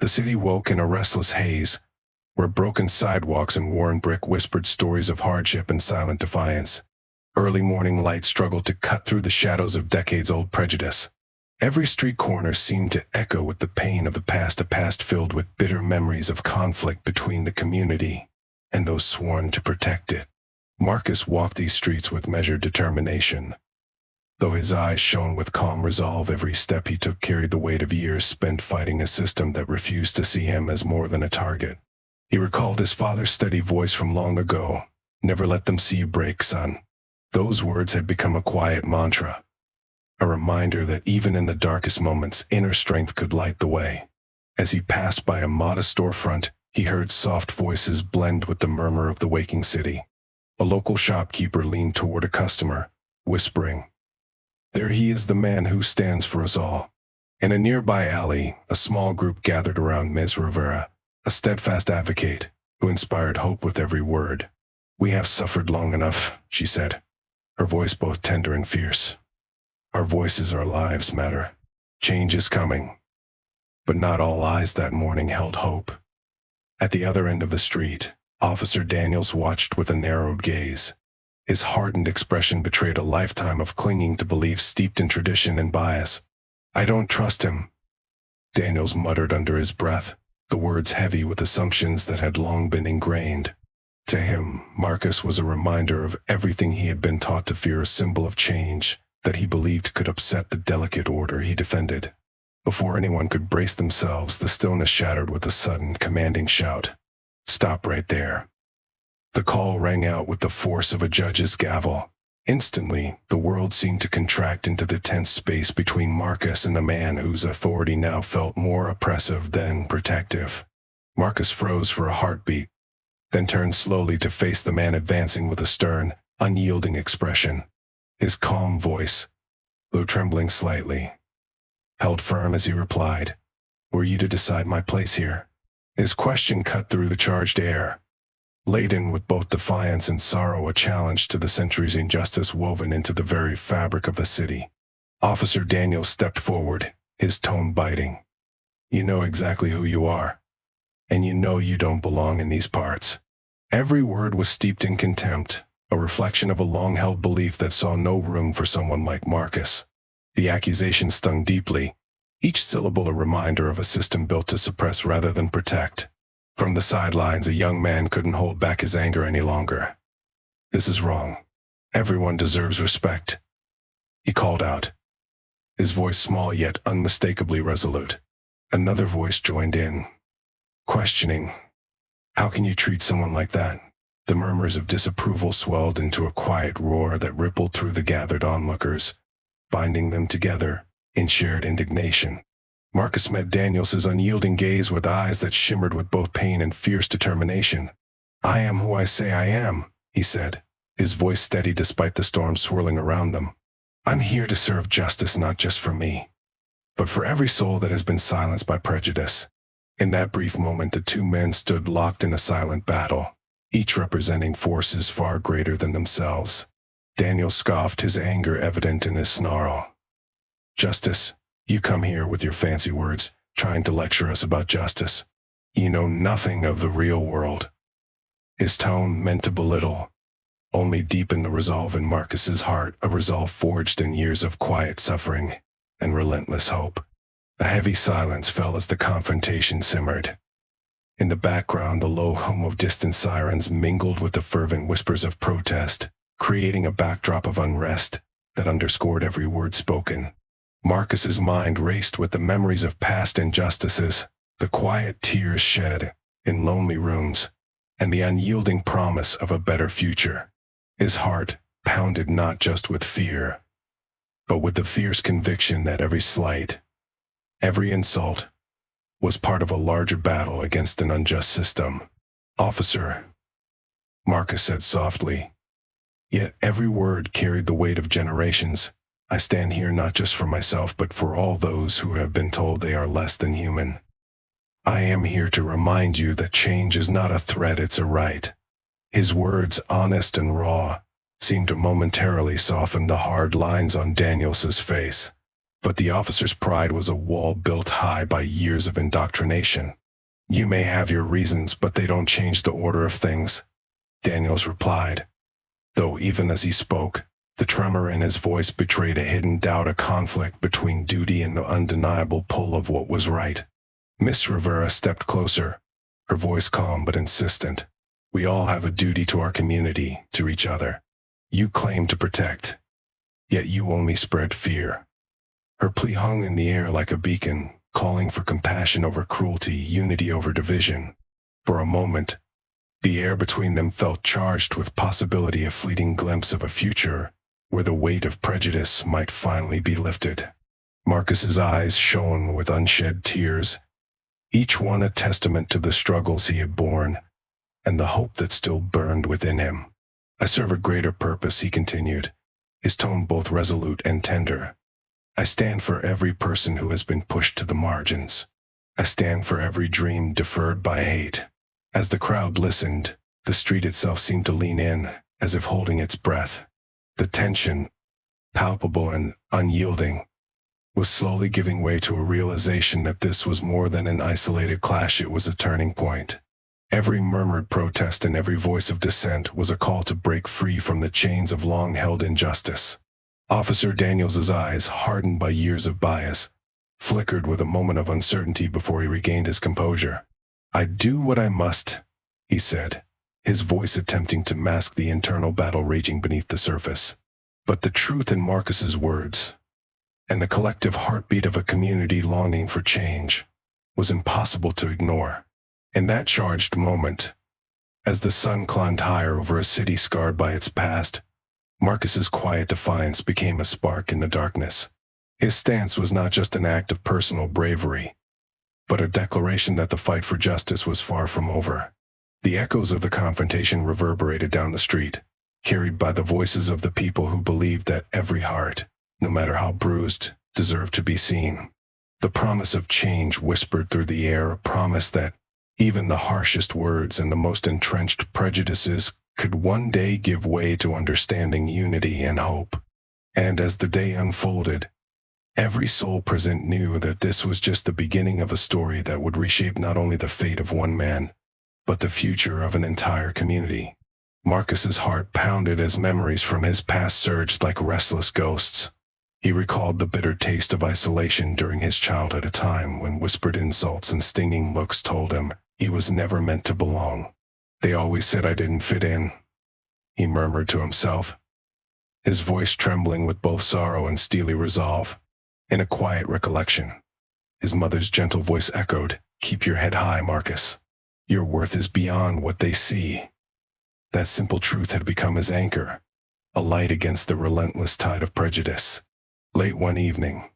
The city woke in a restless haze, where broken sidewalks and worn brick whispered stories of hardship and silent defiance. Early morning light struggled to cut through the shadows of decades-old prejudice. Every street corner seemed to echo with the pain of the past, a past filled with bitter memories of conflict between the community and those sworn to protect it. Marcus walked these streets with measured determination. Though his eyes shone with calm resolve, every step he took carried the weight of years spent fighting a system that refused to see him as more than a target. He recalled his father's steady voice from long ago, "Never let them see you break, son." Those words had become a quiet mantra, a reminder that even in the darkest moments, inner strength could light the way. As he passed by a modest storefront, he heard soft voices blend with the murmur of the waking city. A local shopkeeper leaned toward a customer, whispering, "There he is, the man who stands for us all." In a nearby alley, a small group gathered around Ms. Rivera, a steadfast advocate who inspired hope with every word. "We have suffered long enough," she said, her voice both tender and fierce. "Our voices, our lives matter. Change is coming." But not all eyes that morning held hope. At the other end of the street, Officer Daniels watched with a narrowed gaze. His hardened expression betrayed a lifetime of clinging to beliefs steeped in tradition and bias. "I don't trust him," Daniels muttered under his breath, the words heavy with assumptions that had long been ingrained. To him, Marcus was a reminder of everything he had been taught to fear, a symbol of change that he believed could upset the delicate order he defended. Before anyone could brace themselves, the stillness shattered with a sudden, commanding shout. "Stop right there." The call rang out with the force of a judge's gavel. Instantly, the world seemed to contract into the tense space between Marcus and the man whose authority now felt more oppressive than protective. Marcus froze for a heartbeat, then turned slowly to face the man advancing with a stern, unyielding expression. His calm voice, though trembling slightly, held firm as he replied, "Were you to decide my place here?" His question cut through the charged air, laden with both defiance and sorrow, a challenge to the centuries' injustice woven into the very fabric of the city. Officer Daniels stepped forward, his tone biting. "You know exactly who you are, and you know you don't belong in these parts." Every word was steeped in contempt, a reflection of a long-held belief that saw no room for someone like Marcus. The accusation stung deeply, each syllable a reminder of a system built to suppress rather than protect. From the sidelines, a young man couldn't hold back his anger any longer. "This is wrong. Everyone deserves respect," he called out, his voice small yet unmistakably resolute. Another voice joined in, questioning, "How can you treat someone like that?" The murmurs of disapproval swelled into a quiet roar that rippled through the gathered onlookers, binding them together in shared indignation. Marcus met Daniels's unyielding gaze with eyes that shimmered with both pain and fierce determination. "I am who I say I am," he said, his voice steady despite the storm swirling around them. "I'm here to serve justice, not just for me, but for every soul that has been silenced by prejudice." In that brief moment, the two men stood locked in a silent battle, each representing forces far greater than themselves. Daniel scoffed, his anger evident in his snarl. "Justice? You come here with your fancy words, trying to lecture us about justice. You know nothing of the real world." His tone, meant to belittle, only deepened the resolve in Marcus's heart, a resolve forged in years of quiet suffering and relentless hope. A heavy silence fell as the confrontation simmered. In the background, the low hum of distant sirens mingled with the fervent whispers of protest, creating a backdrop of unrest that underscored every word spoken. Marcus's mind raced with the memories of past injustices, the quiet tears shed in lonely rooms, and the unyielding promise of a better future. His heart pounded not just with fear, but with the fierce conviction that every slight, every insult, was part of a larger battle against an unjust system. "Officer," Marcus said softly, yet every word carried the weight of generations, "I stand here not just for myself but for all those who have been told they are less than human. I am here to remind you that change is not a threat, it's a right." His words, honest and raw, seemed to momentarily soften the hard lines on Daniels's face. But the officer's pride was a wall built high by years of indoctrination. "You may have your reasons, but they don't change the order of things," Daniels replied, though even as he spoke, the tremor in his voice betrayed a hidden doubt, a conflict between duty and the undeniable pull of what was right. Miss Rivera stepped closer, her voice calm but insistent. "We all have a duty to our community, to each other. You claim to protect, yet you only spread fear." Her plea hung in the air like a beacon, calling for compassion over cruelty, unity over division. For a moment, the air between them felt charged with possibility, a fleeting glimpse of a future where the weight of prejudice might finally be lifted. Marcus's eyes shone with unshed tears, each one a testament to the struggles he had borne and the hope that still burned within him. "I serve a greater purpose," he continued, his tone both resolute and tender. "I stand for every person who has been pushed to the margins. I stand for every dream deferred by hate." As the crowd listened, the street itself seemed to lean in, as if holding its breath. The tension, palpable and unyielding, was slowly giving way to a realization that this was more than an isolated clash, it was a turning point. Every murmured protest and every voice of dissent was a call to break free from the chains of long-held injustice. Officer Daniels's eyes, hardened by years of bias, flickered with a moment of uncertainty before he regained his composure. "I do what I must," he said, his voice attempting to mask the internal battle raging beneath the surface. But the truth in Marcus's words, and the collective heartbeat of a community longing for change, was impossible to ignore. In that charged moment, as the sun climbed higher over a city scarred by its past, Marcus's quiet defiance became a spark in the darkness. His stance was not just an act of personal bravery, but a declaration that the fight for justice was far from over. The echoes of the confrontation reverberated down the street, carried by the voices of the people who believed that every heart, no matter how bruised, deserved to be seen. The promise of change whispered through the air, a promise that even the harshest words and the most entrenched prejudices could one day give way to understanding, unity, and hope. And as the day unfolded, every soul present knew that this was just the beginning of a story that would reshape not only the fate of one man, but the future of an entire community. Marcus's heart pounded as memories from his past surged like restless ghosts. He recalled the bitter taste of isolation during his childhood, a time when whispered insults and stinging looks told him he was never meant to belong. "They always said I didn't fit in," he murmured to himself, his voice trembling with both sorrow and steely resolve. In a quiet recollection, his mother's gentle voice echoed, "Keep your head high, Marcus. Your worth is beyond what they see." That simple truth had become his anchor, a light against the relentless tide of prejudice. Late one evening,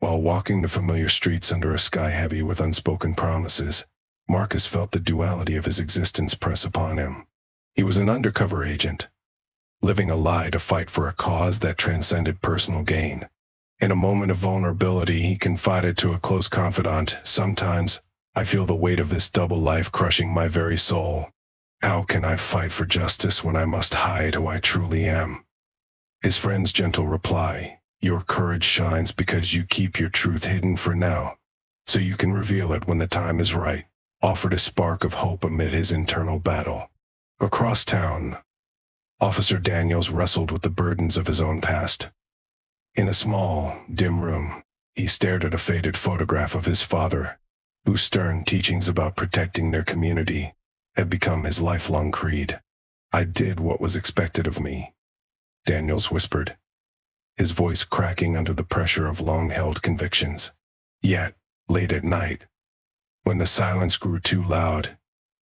while walking the familiar streets under a sky heavy with unspoken promises, Marcus felt the duality of his existence press upon him. He was an undercover agent, living a lie to fight for a cause that transcended personal gain. In a moment of vulnerability, he confided to a close confidant, "Sometimes I feel the weight of this double life crushing my very soul. How can I fight for justice when I must hide who I truly am?" His friend's gentle reply, "Your courage shines because you keep your truth hidden for now, so you can reveal it when the time is right," offered a spark of hope amid his internal battle. Across town, Officer Daniels wrestled with the burdens of his own past. In a small, dim room, he stared at a faded photograph of his father, whose stern teachings about protecting their community had become his lifelong creed. "I did what was expected of me," Daniels whispered, his voice cracking under the pressure of long-held convictions. Yet, late at night, when the silence grew too loud,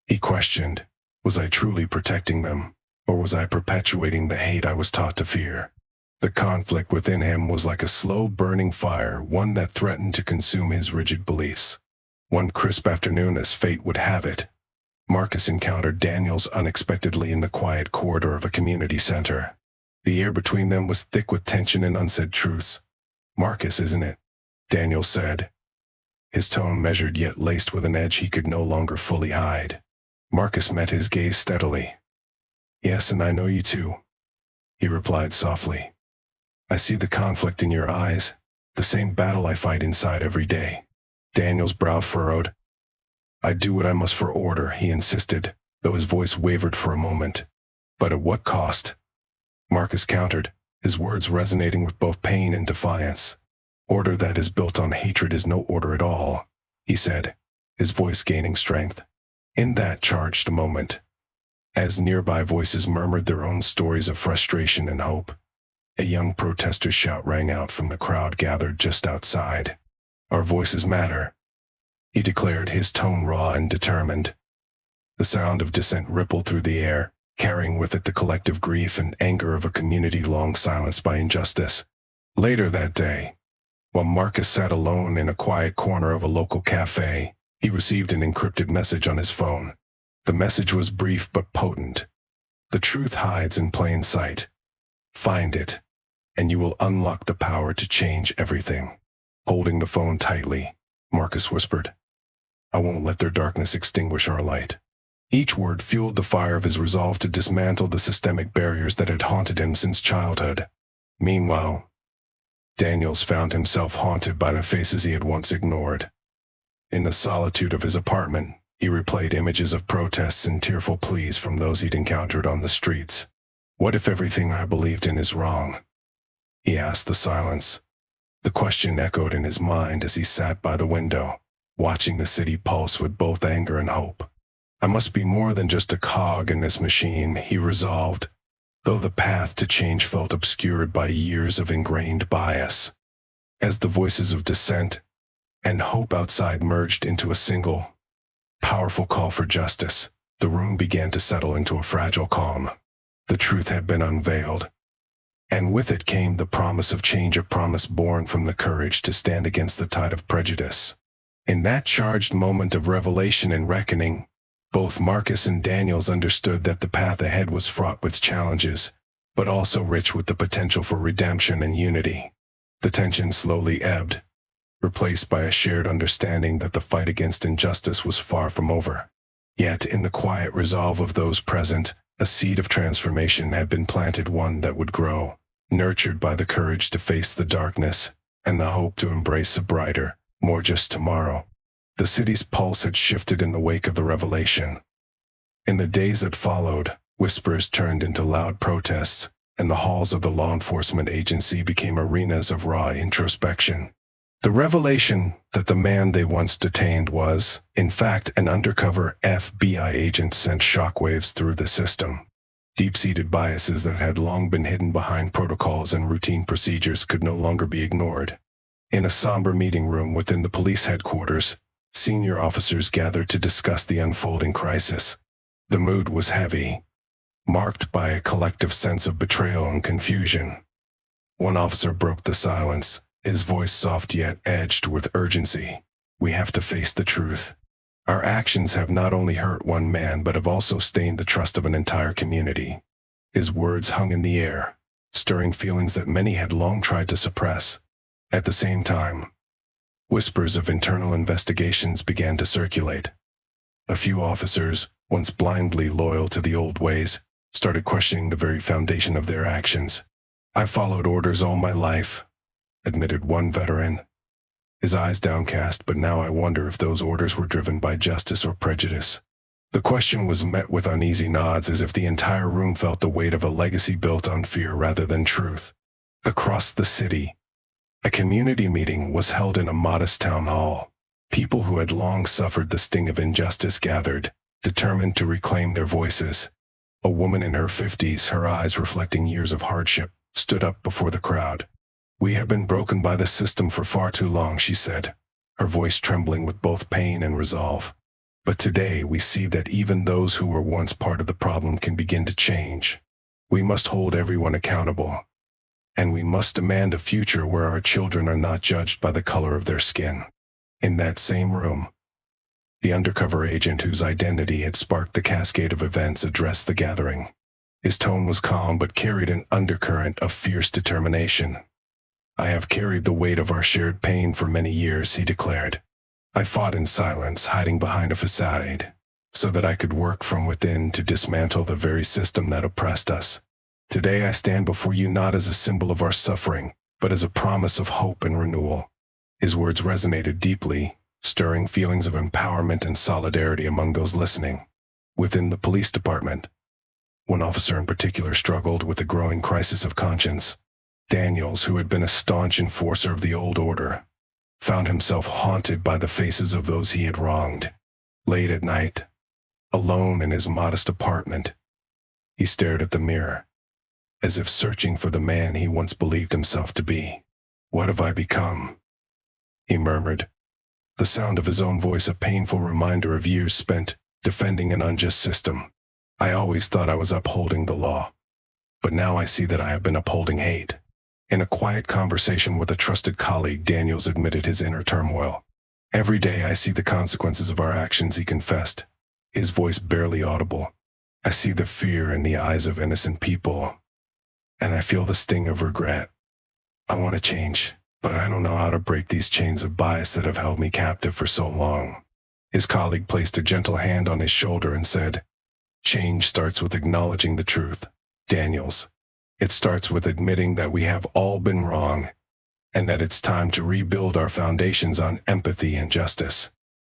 he questioned, was I truly protecting them, or was I perpetuating the hate I was taught to fear? The conflict within him was like a slow-burning fire, one that threatened to consume his rigid beliefs. One crisp afternoon, as fate would have it, Marcus encountered Daniels unexpectedly in the quiet corridor of a community center. The air between them was thick with tension and unsaid truths. "Marcus, isn't it?" Daniels said, his tone measured yet laced with an edge he could no longer fully hide. Marcus met his gaze steadily. "Yes, and I know you too," he replied softly. "I see the conflict in your eyes, The same battle I fight inside every day. Daniel's brow furrowed. I do what I must for order, he insisted, though his voice wavered for a moment. But at what cost? Marcus countered, his words resonating with both pain and defiance. Order that is built on hatred is no order at all, he said, his voice gaining strength. In that charged moment, as nearby voices murmured their own stories of frustration and hope, a young protester's shout rang out from the crowd gathered just outside. Our voices matter, he declared, his tone raw and determined. The sound of dissent rippled through the air, carrying with it the collective grief and anger of a community long silenced by injustice. Later that day, while Marcus sat alone in a quiet corner of a local cafe, he received an encrypted message on his phone. The message was brief but potent. The truth hides in plain sight. Find it, and you will unlock the power to change everything. Holding the phone tightly, Marcus whispered, I won't let their darkness extinguish our light. Each word fueled the fire of his resolve to dismantle the systemic barriers that had haunted him since childhood. Meanwhile, Daniels found himself haunted by the faces he had once ignored. In the solitude of his apartment, he replayed images of protests and tearful pleas from those he'd encountered on the streets. What if everything I believed in is wrong? He asked the silence. The question echoed in his mind as he sat by the window, watching the city pulse with both anger and hope. I must be more than just a cog in this machine, he resolved, though the path to change felt obscured by years of ingrained bias. As the voices of dissent and hope outside merged into a single, powerful call for justice, the room began to settle into a fragile calm. The truth had been unveiled, and with it came the promise of change, a promise born from the courage to stand against the tide of prejudice. In that charged moment of revelation and reckoning, both Marcus and Daniels understood that the path ahead was fraught with challenges, but also rich with the potential for redemption and unity. The tension slowly ebbed, replaced by a shared understanding that the fight against injustice was far from over. Yet in the quiet resolve of those present, a seed of transformation had been planted, one that would grow, nurtured by the courage to face the darkness and the hope to embrace a brighter, more just tomorrow. The city's pulse had shifted in the wake of the revelation. In the days that followed, whispers turned into loud protests, and the halls of the law enforcement agency became arenas of raw introspection. The revelation that the man they once detained was, in fact, an undercover FBI agent sent shockwaves through the system. Deep-seated biases that had long been hidden behind protocols and routine procedures could no longer be ignored. In a somber meeting room within the police headquarters, senior officers gathered to discuss the unfolding crisis. The mood was heavy, marked by a collective sense of betrayal and confusion. One officer broke the silence, his voice soft yet edged with urgency. We have to face the truth. Our actions have not only hurt one man but have also stained the trust of an entire community. His words hung in the air, stirring feelings that many had long tried to suppress. At the same time, whispers of internal investigations began to circulate. A few officers, once blindly loyal to the old ways, started questioning the very foundation of their actions. I followed orders all my life, admitted one veteran, his eyes downcast, but now I wonder if those orders were driven by justice or prejudice. The question was met with uneasy nods, as if the entire room felt the weight of a legacy built on fear rather than truth. Across the city, a community meeting was held in a modest town hall. People who had long suffered the sting of injustice gathered, determined to reclaim their voices. A woman in her 50s, her eyes reflecting years of hardship, stood up before the crowd. We have been broken by the system for far too long, she said, her voice trembling with both pain and resolve. But today we see that even those who were once part of the problem can begin to change. We must hold everyone accountable. And we must demand a future where our children are not judged by the color of their skin. In that same room, the undercover agent whose identity had sparked the cascade of events addressed the gathering. His tone was calm but carried an undercurrent of fierce determination. I have carried the weight of our shared pain for many years, he declared. I fought in silence, hiding behind a facade, so that I could work from within to dismantle the very system that oppressed us. Today I stand before you not as a symbol of our suffering, but as a promise of hope and renewal. His words resonated deeply, stirring feelings of empowerment and solidarity among those listening. Within the police department, one officer in particular struggled with a growing crisis of conscience. Daniels, who had been a staunch enforcer of the old order, found himself haunted by the faces of those he had wronged. Late at night, alone in his modest apartment, he stared at the mirror, as if searching for the man he once believed himself to be. "What have I become?" he murmured, the sound of his own voice a painful reminder of years spent defending an unjust system. "I always thought I was upholding the law, but now I see that I have been upholding hate." In a quiet conversation with a trusted colleague, Daniels admitted his inner turmoil. "Every day I see the consequences of our actions," he confessed, his voice barely audible. "I see the fear in the eyes of innocent people, and I feel the sting of regret. I want to change, but I don't know how to break these chains of bias that have held me captive for so long." His colleague placed a gentle hand on his shoulder and said, "Change starts with acknowledging the truth, Daniels. It starts with admitting that we have all been wrong, and that it's time to rebuild our foundations on empathy and justice."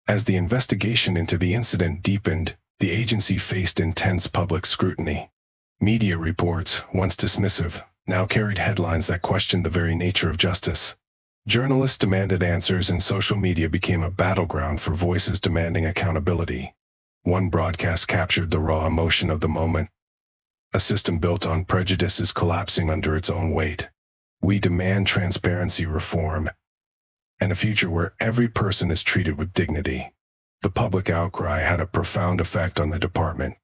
As the investigation into the incident deepened, the agency faced intense public scrutiny. Media reports, once dismissive, now carried headlines that questioned the very nature of justice. Journalists demanded answers, and social media became a battleground for voices demanding accountability. One broadcast captured the raw emotion of the moment. "A system built on prejudice is collapsing under its own weight. We demand transparency, reform, and a future where every person is treated with dignity." The public outcry had a profound effect on the department.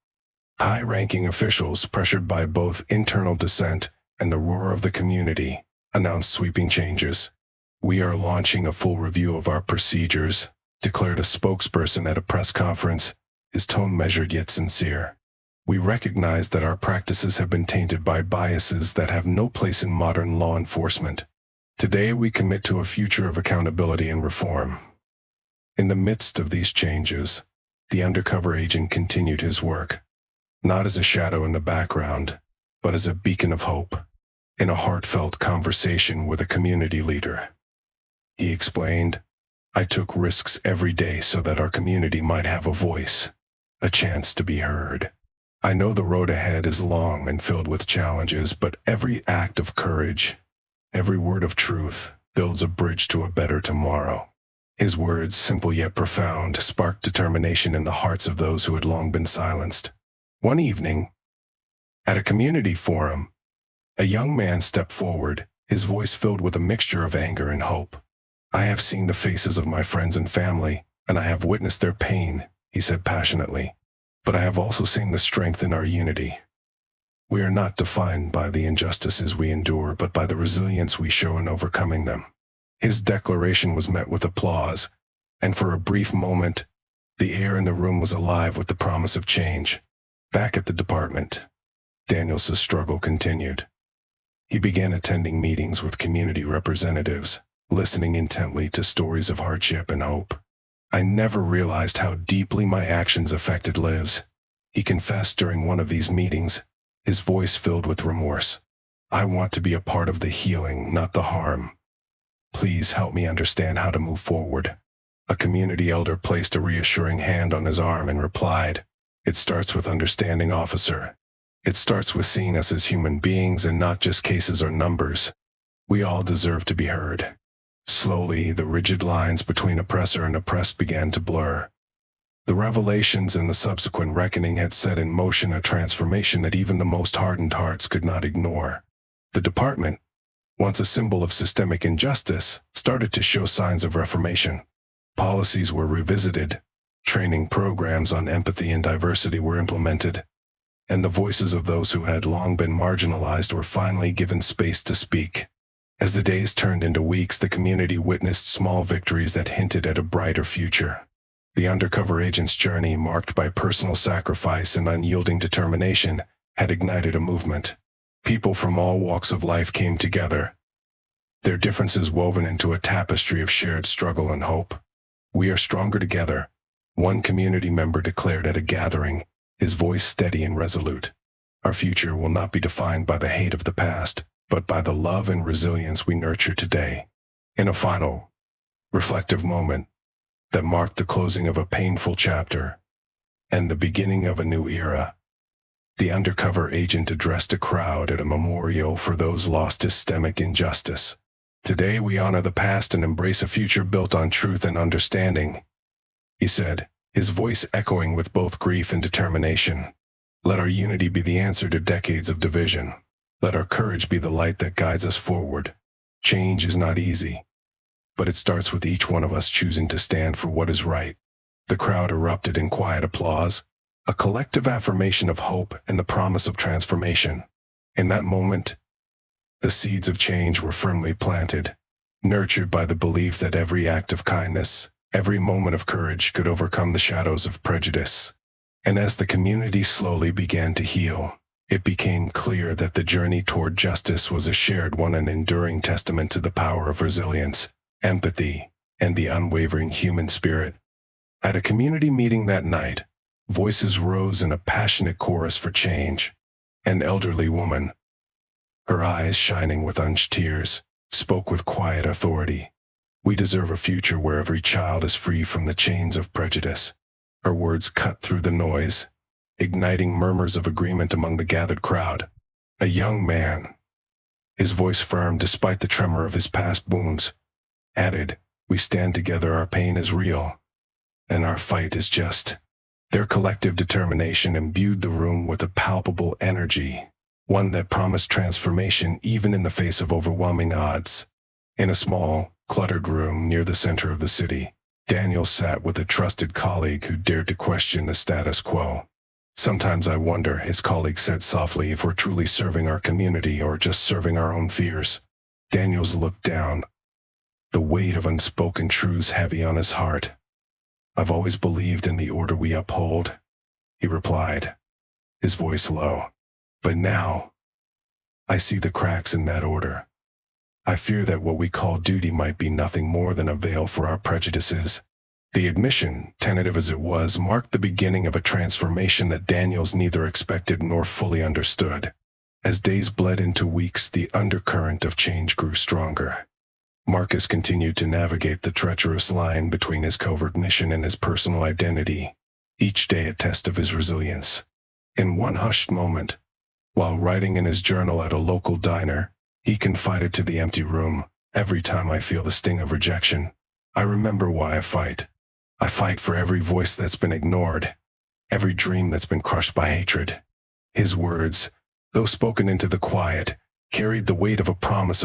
High-ranking officials, pressured by both internal dissent and the roar of the community, announced sweeping changes. "We are launching a full review of our procedures," declared a spokesperson at a press conference, his tone measured yet sincere. "We recognize that our practices have been tainted by biases that have no place in modern law enforcement. Today we commit to a future of accountability and reform." In the midst of these changes, the undercover agent continued his work, not as a shadow in the background, but as a beacon of hope. In a heartfelt conversation with a community leader, he explained, "I took risks every day so that our community might have a voice, a chance to be heard. I know the road ahead is long and filled with challenges, but every act of courage, every word of truth, builds a bridge to a better tomorrow." His words, simple yet profound, sparked determination in the hearts of those who had long been silenced. One evening, at a community forum, a young man stepped forward, his voice filled with a mixture of anger and hope. "I have seen the faces of my friends and family, and I have witnessed their pain," he said passionately. "But I have also seen the strength in our unity. We are not defined by the injustices we endure, but by the resilience we show in overcoming them." His declaration was met with applause, and for a brief moment, the air in the room was alive with the promise of change. Back at the department, Daniels' struggle continued. He began attending meetings with community representatives, listening intently to stories of hardship and hope. "I never realized how deeply my actions affected lives," he confessed during one of these meetings, his voice filled with remorse. "I want to be a part of the healing, not the harm. Please help me understand how to move forward." A community elder placed a reassuring hand on his arm and replied, "It starts with understanding, officer. It starts with seeing us as human beings and not just cases or numbers. We all deserve to be heard." Slowly, the rigid lines between oppressor and oppressed began to blur. The revelations and the subsequent reckoning had set in motion a transformation that even the most hardened hearts could not ignore. The department, once a symbol of systemic injustice, started to show signs of reformation. Policies were revisited, training programs on empathy and diversity were implemented, and the voices of those who had long been marginalized were finally given space to speak. As the days turned into weeks, the community witnessed small victories that hinted at a brighter future. The undercover agent's journey, marked by personal sacrifice and unyielding determination, had ignited a movement. People from all walks of life came together, their differences woven into a tapestry of shared struggle and hope. "We are stronger together," one community member declared at a gathering, his voice steady and resolute. "Our future will not be defined by the hate of the past, but by the love and resilience we nurture today. In a final, reflective moment that marked the closing of a painful chapter and the beginning of a new era, the undercover agent addressed a crowd at a memorial for those lost to systemic injustice. "Today we honor the past and embrace a future built on truth and understanding," he said, his voice echoing with both grief and determination. "Let our unity be the answer to decades of division. Let our courage be the light that guides us forward. Change is not easy, but it starts with each one of us choosing to stand for what is right." The crowd erupted in quiet applause, a collective affirmation of hope and the promise of transformation. In that moment, the seeds of change were firmly planted, nurtured by the belief that every act of kindness, every moment of courage could overcome the shadows of prejudice. And as the community slowly began to heal, it became clear that the journey toward justice was a shared one, an enduring testament to the power of resilience, empathy, and the unwavering human spirit. At a community meeting that night, voices rose in a passionate chorus for change. An elderly woman, her eyes shining with unshed tears, spoke with quiet authority. "We deserve a future where every child is free from the chains of prejudice." Her words cut through the noise, igniting murmurs of agreement among the gathered crowd. A young man, his voice firm despite the tremor of his past wounds, added, "We stand together, our pain is real, and our fight is just." Their collective determination imbued the room with a palpable energy, one that promised transformation even in the face of overwhelming odds. In a small, cluttered room near the center of the city, Daniel sat with a trusted colleague who dared to question the status quo. "Sometimes I wonder," his colleague said softly, "if we're truly serving our community or just serving our own fears." Daniels looked down, the weight of unspoken truths heavy on his heart. "I've always believed in the order we uphold," he replied, his voice low. "But now, I see the cracks in that order. I fear that what we call duty might be nothing more than a veil for our prejudices." The admission, tentative as it was, marked the beginning of a transformation that Daniels neither expected nor fully understood. As days bled into weeks, the undercurrent of change grew stronger. Marcus continued to navigate the treacherous line between his covert mission and his personal identity, each day a test of his resilience. In one hushed moment, while writing in his journal at a local diner, he confided to the empty room, "Every time I feel the sting of rejection, I remember why I fight. I fight for every voice that's been ignored, every dream that's been crushed by hatred." His words, though spoken into the quiet, carried the weight of a promise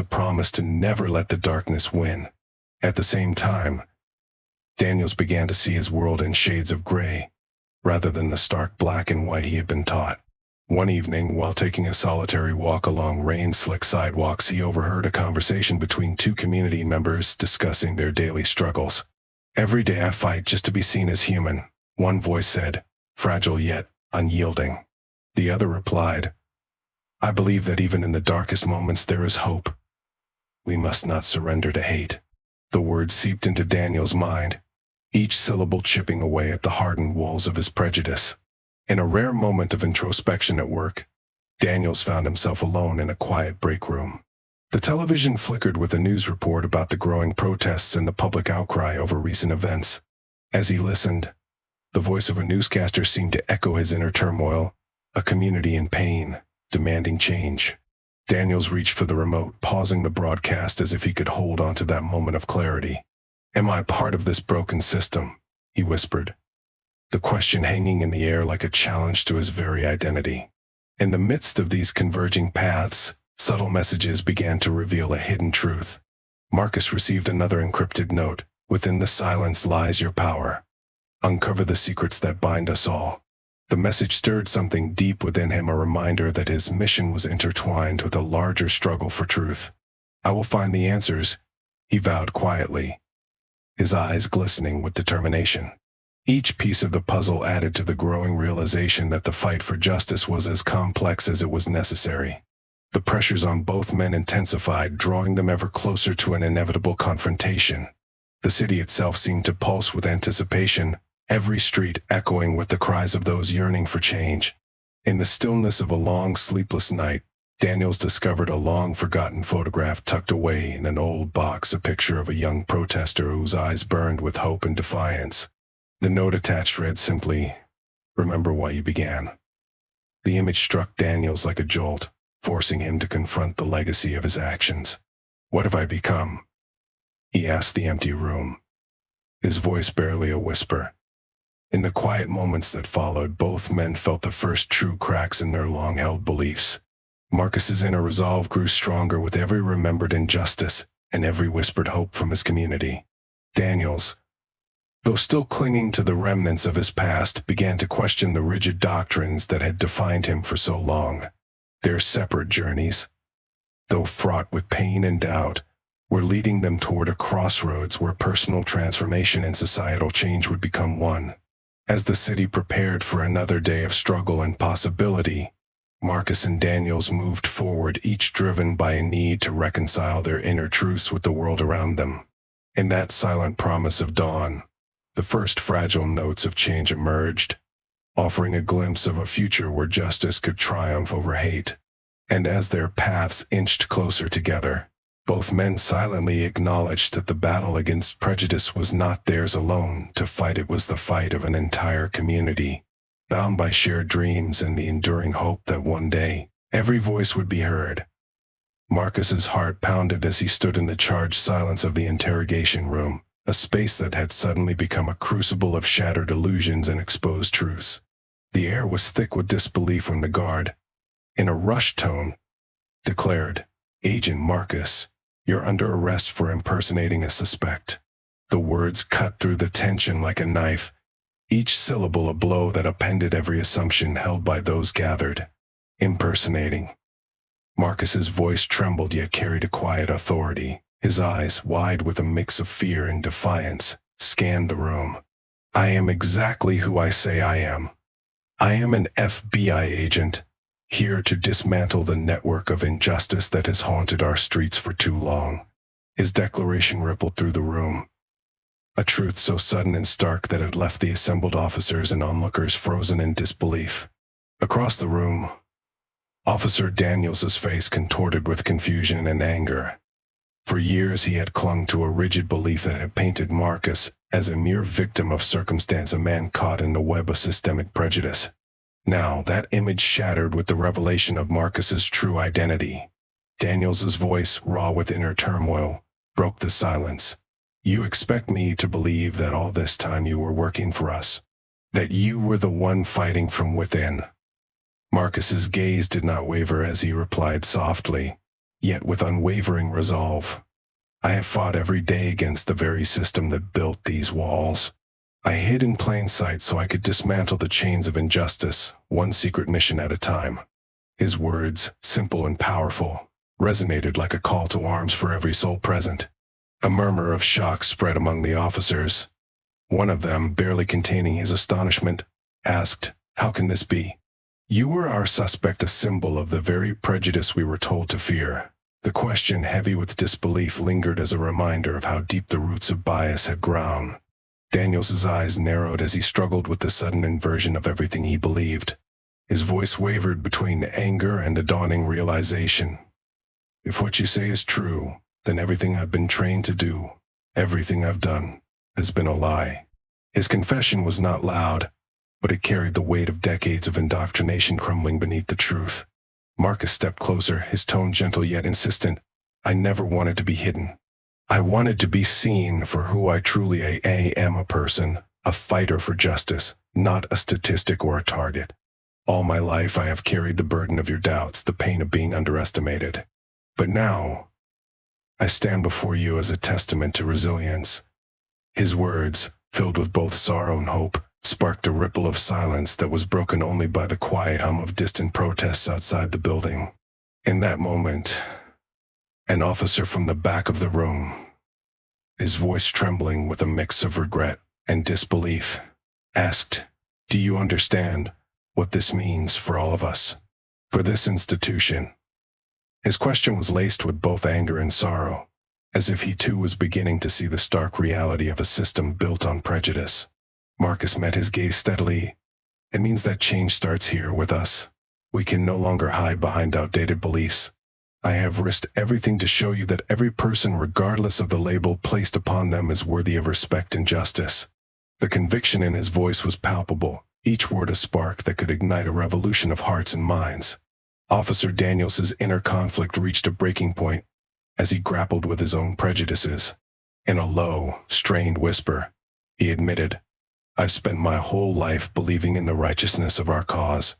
to never let the darkness win. At the same time, Daniels began to see his world in shades of gray, rather than the stark black and white he had been taught. One evening, while taking a solitary walk along rain-slick sidewalks, he overheard a conversation between two community members discussing their daily struggles. "Every day I fight just to be seen as human," one voice said, fragile yet unyielding. The other replied, "I believe that even in the darkest moments there is hope. We must not surrender to hate." The words seeped into Daniel's mind, each syllable chipping away at the hardened walls of his prejudice. In a rare moment of introspection at work, Daniels found himself alone in a quiet break room. The television flickered with a news report about the growing protests and the public outcry over recent events. As he listened, the voice of a newscaster seemed to echo his inner turmoil, a community in pain, demanding change. Daniels reached for the remote, pausing the broadcast as if he could hold on to that moment of clarity. "Am I part of this broken system?" he whispered, the question hanging in the air like a challenge to his very identity. In the midst of these converging paths, subtle messages began to reveal a hidden truth. Marcus received another encrypted note, "Within the silence lies your power. Uncover the secrets that bind us all." The message stirred something deep within him, a reminder that his mission was intertwined with a larger struggle for truth. "I will find the answers," he vowed quietly, his eyes glistening with determination. Each piece of the puzzle added to the growing realization that the fight for justice was as complex as it was necessary. The pressures on both men intensified, drawing them ever closer to an inevitable confrontation. The city itself seemed to pulse with anticipation, every street echoing with the cries of those yearning for change. In the stillness of a long, sleepless night, Daniels discovered a long-forgotten photograph tucked away in an old box, a picture of a young protester whose eyes burned with hope and defiance. The note attached read simply, "Remember why you began." The image struck Daniels like a jolt, forcing him to confront the legacy of his actions. "What have I become?" he asked the empty room, his voice barely a whisper. In the quiet moments that followed, both men felt the first true cracks in their long-held beliefs. Marcus's inner resolve grew stronger with every remembered injustice and every whispered hope from his community. Daniels, though still clinging to the remnants of his past, began to question the rigid doctrines that had defined him for so long. Their separate journeys, though fraught with pain and doubt, were leading them toward a crossroads where personal transformation and societal change would become one. As the city prepared for another day of struggle and possibility, Marcus and Daniels moved forward, each driven by a need to reconcile their inner truths with the world around them. In that silent promise of dawn, the first fragile notes of change emerged, offering a glimpse of a future where justice could triumph over hate. And as their paths inched closer together, both men silently acknowledged that the battle against prejudice was not theirs alone to fight. It was the fight of an entire community, bound by shared dreams and the enduring hope that one day, every voice would be heard. Marcus's heart pounded as he stood in the charged silence of the interrogation room, a space that had suddenly become a crucible of shattered illusions and exposed truths. The air was thick with disbelief when the guard, in a rushed tone, declared, "Agent Marcus, you're under arrest for impersonating a suspect." The words cut through the tension like a knife, each syllable a blow that upended every assumption held by those gathered. Impersonating. Marcus's voice trembled yet carried a quiet authority. His eyes, wide with a mix of fear and defiance, scanned the room. "I am exactly who I say I am. I am an FBI agent, here to dismantle the network of injustice that has haunted our streets for too long." His declaration rippled through the room, a truth so sudden and stark that it left the assembled officers and onlookers frozen in disbelief. Across the room, Officer Daniels's face contorted with confusion and anger. For years he had clung to a rigid belief that had painted Marcus as a mere victim of circumstance, a man caught in the web of systemic prejudice. Now that image shattered with the revelation of Marcus's true identity. Daniels's voice, raw with inner turmoil, broke the silence. "You expect me to believe that all this time you were working for us? That you were the one fighting from within?" Marcus's gaze did not waver as he replied softly, yet with unwavering resolve. "I have fought every day against the very system that built these walls. I hid in plain sight so I could dismantle the chains of injustice, one secret mission at a time." His words, simple and powerful, resonated like a call to arms for every soul present. A murmur of shock spread among the officers. One of them, barely containing his astonishment, asked, "How can this be? You were our suspect, a symbol of the very prejudice we were told to fear." The question, heavy with disbelief, lingered as a reminder of how deep the roots of bias had grown. Daniels's eyes narrowed as he struggled with the sudden inversion of everything he believed. His voice wavered between anger and a dawning realization. "If what you say is true, then everything I've been trained to do, everything I've done, has been a lie." His confession was not loud, but it carried the weight of decades of indoctrination crumbling beneath the truth. Marcus stepped closer, his tone gentle yet insistent. "I never wanted to be hidden. I wanted to be seen for who I truly am, a person, a fighter for justice, not a statistic or a target. All my life I have carried the burden of your doubts, the pain of being underestimated. But now, I stand before you as a testament to resilience." His words, filled with both sorrow and hope, sparked a ripple of silence that was broken only by the quiet hum of distant protests outside the building. In that moment, an officer from the back of the room, his voice trembling with a mix of regret and disbelief, asked, "Do you understand what this means for all of us? For this institution?" His question was laced with both anger and sorrow, as if he too was beginning to see the stark reality of a system built on prejudice. Marcus met his gaze steadily. "It means that change starts here with us. We can no longer hide behind outdated beliefs. I have risked everything to show you that every person, regardless of the label placed upon them, is worthy of respect and justice." The conviction in his voice was palpable, each word a spark that could ignite a revolution of hearts and minds. Officer Daniels's inner conflict reached a breaking point as he grappled with his own prejudices. In a low, strained whisper, he admitted, "I've spent my whole life believing in the righteousness of our cause.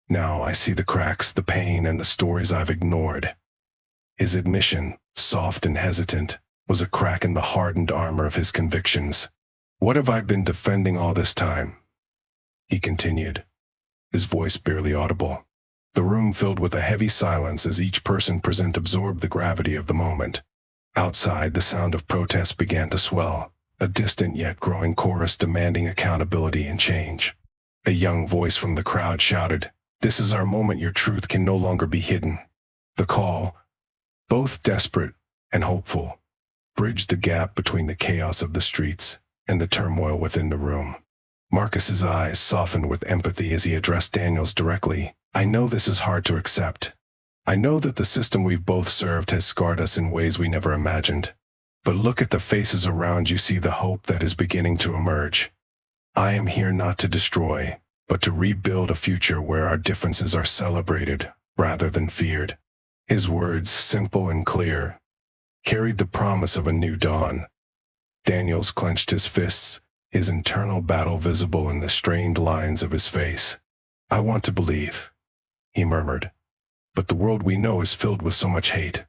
Now I see the cracks, the pain, and the stories I've ignored." His admission, soft and hesitant, was a crack in the hardened armor of his convictions. "What have I been defending all this time?" he continued, his voice barely audible. The room filled with a heavy silence as each person present absorbed the gravity of the moment. Outside, the sound of protest began to swell, a distant yet growing chorus demanding accountability and change. A young voice from the crowd shouted, "This is our moment. Your truth can no longer be hidden." The call, both desperate and hopeful, bridged the gap between the chaos of the streets and the turmoil within the room. Marcus's eyes softened with empathy as he addressed Daniels directly. "I know this is hard to accept. I know that the system we've both served has scarred us in ways we never imagined. But look at the faces around you. See the hope that is beginning to emerge. I am here not to destroy, but to rebuild a future where our differences are celebrated rather than feared." His words, simple and clear, carried the promise of a new dawn. Daniels clenched his fists, his internal battle visible in the strained lines of his face. "I want to believe," he murmured, "but the world we know is filled with so much hate.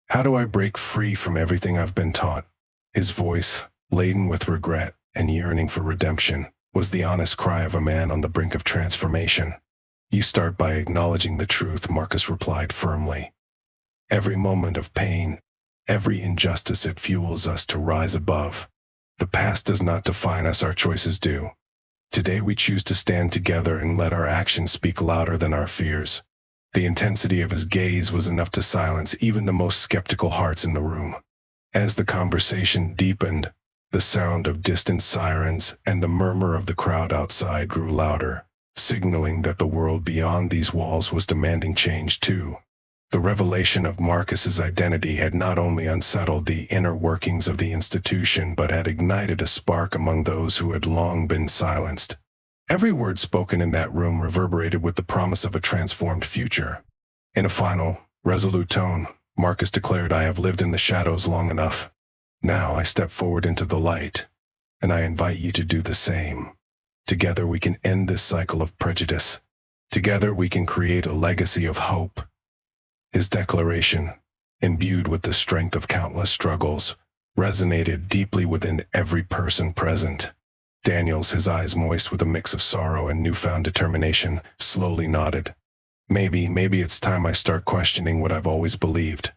How do I break free from everything I've been taught?" His voice, laden with regret and yearning for redemption, was the honest cry of a man on the brink of transformation. "You start by acknowledging the truth," Marcus replied firmly. "Every moment of pain, every injustice, it fuels us to rise above. The past does not define us, our choices do. Today we choose to stand together and let our actions speak louder than our fears." The intensity of his gaze was enough to silence even the most skeptical hearts in the room. As the conversation deepened, the sound of distant sirens and the murmur of the crowd outside grew louder, signaling that the world beyond these walls was demanding change too. The revelation of Marcus's identity had not only unsettled the inner workings of the institution, but had ignited a spark among those who had long been silenced. Every word spoken in that room reverberated with the promise of a transformed future. In a final, resolute tone, Marcus declared, "I have lived in the shadows long enough. Now I step forward into the light, and I invite you to do the same. Together we can end this cycle of prejudice. Together we can create a legacy of hope." His declaration, imbued with the strength of countless struggles, resonated deeply within every person present. Daniels, his eyes moist with a mix of sorrow and newfound determination, slowly nodded. Maybe it's time I start questioning what I've always believed.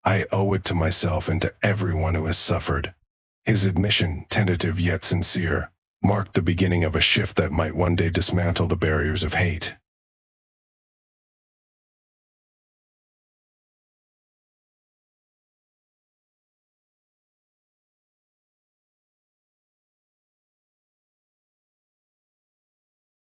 I owe it to myself and to everyone who has suffered." His admission, tentative yet sincere, marked the beginning of a shift that might one day dismantle the barriers of hate.